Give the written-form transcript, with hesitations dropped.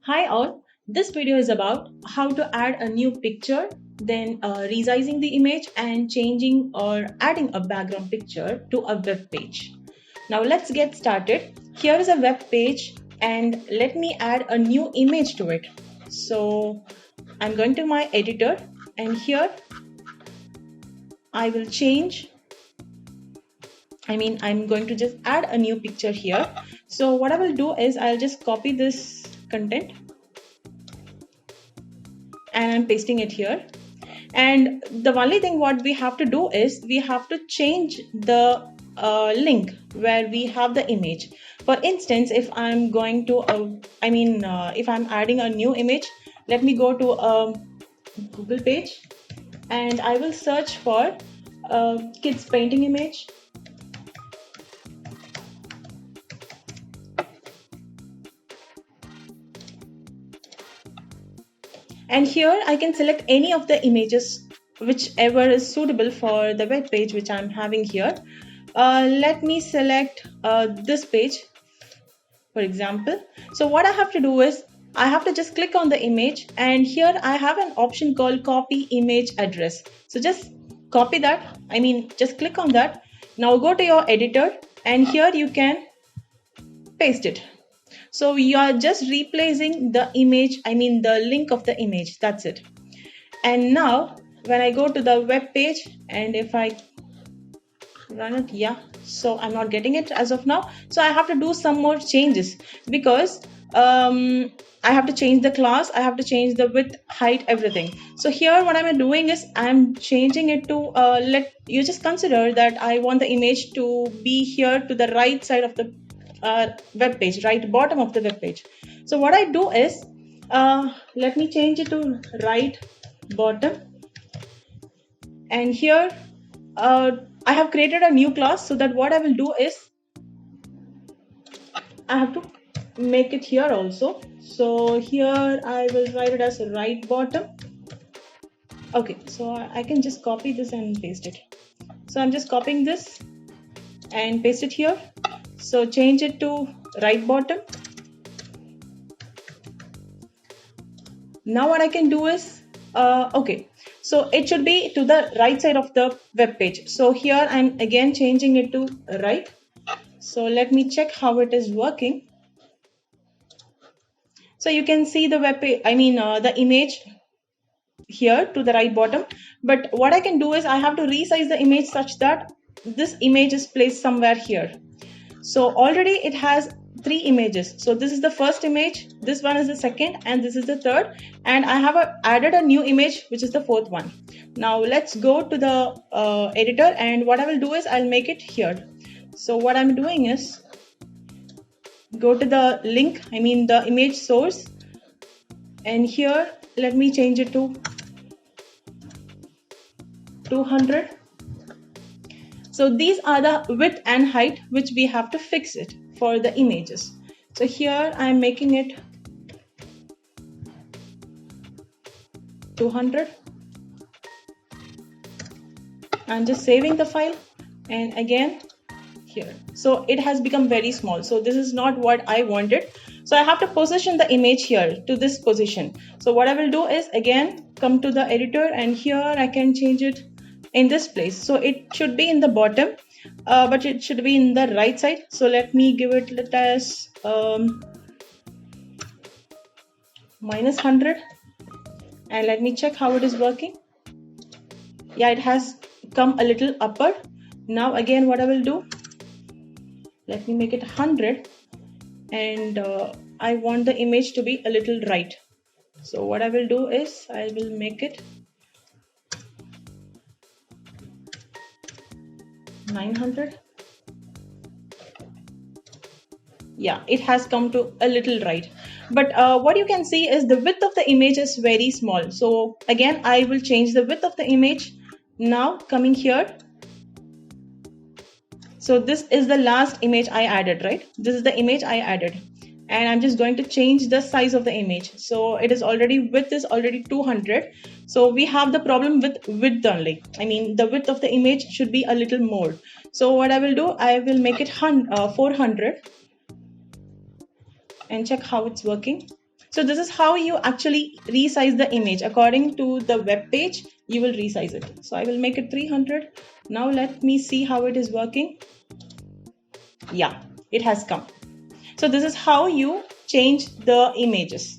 Hi all, this video is about how to add a new picture, then resizing the image and changing or adding a background picture to a web page. Now let's get started. Here is a web page and let me add a new image to it. So I'm going to my editor and here I will I'm going to just add a new picture here. So what I will do is I'll just copy this content and I'm pasting it here. And the only thing what we have to do is we have to change the link where we have the image. For instance, if I'm going to, if I'm adding a new image, let me go to a Google page and I will search for kids painting image. And here I can select any of the images whichever is suitable for the web page which I'm having here. Let me select this page for example. So what I have to do is I have to just click on the image and here I have an option called copy image address. So just copy that, just click on that. Now go to your editor and here you can paste it. So you are just replacing the image, the link of the image, that's it. And now when I go to the web page and if I run it, so I'm not getting it as of now. So I have to do some more changes because I have to change the class, I have to change the width, height, everything. So here what I'm doing is I'm changing it to let you just consider that I want the image to be here to the right side of the web page, right bottom of the web page. So what I do is let me change it to right bottom and here I have created a new class so that what I will do is I have to make it here also. So here I will write it as right bottom. Okay, so I can just copy this and paste it. So I'm just copying this and paste it here. So change it to right bottom. Now what I can do is, so it should be to the right side of the web page. So here I'm again changing it to right. So let me check how it is working. So you can see the web page, the image here to the right bottom. But what I can do is I have to resize the image such that this image is placed somewhere here. So already it has 3 images. So this is the first image, this one is the second, and this is the third. And I have added a new image, which is the fourth one. Now let's go to the editor, and what I will do is I'll make it here. So what I'm doing is go to the link, the image source, and here let me change it to 200. So these are the width and height which we have to fix it for the images. So here I'm making it 200. I'm just saving the file and again here. So it has become very small. So this is not what I wanted. So I have to position the image here to this position. So what I will do is again come to the editor and here I can change it in this place. So it should be in the bottom, but it should be in the right side. So let me give it as -100 and let me check how it is working. Yeah, it has come a little upward. Now again what I will do, let me make it 100 and I want the image to be a little right. So what I will do is I will make it 900. Yeah, it has come to a little right, but what you can see is the width of the image is very small. So again I will change the width of the image. Now coming here, so this is the last image I added, right? This is the image I added and I'm just going to change the size of the image. So it is already, width is already 200. So we have the problem with width only. The width of the image should be a little more. So what I will do, I will make it 400 and check how it's working. So this is how you actually resize the image. According to the web page, you will resize it. So I will make it 300. Now let me see how it is working. Yeah, it has come. So this is how you change the images.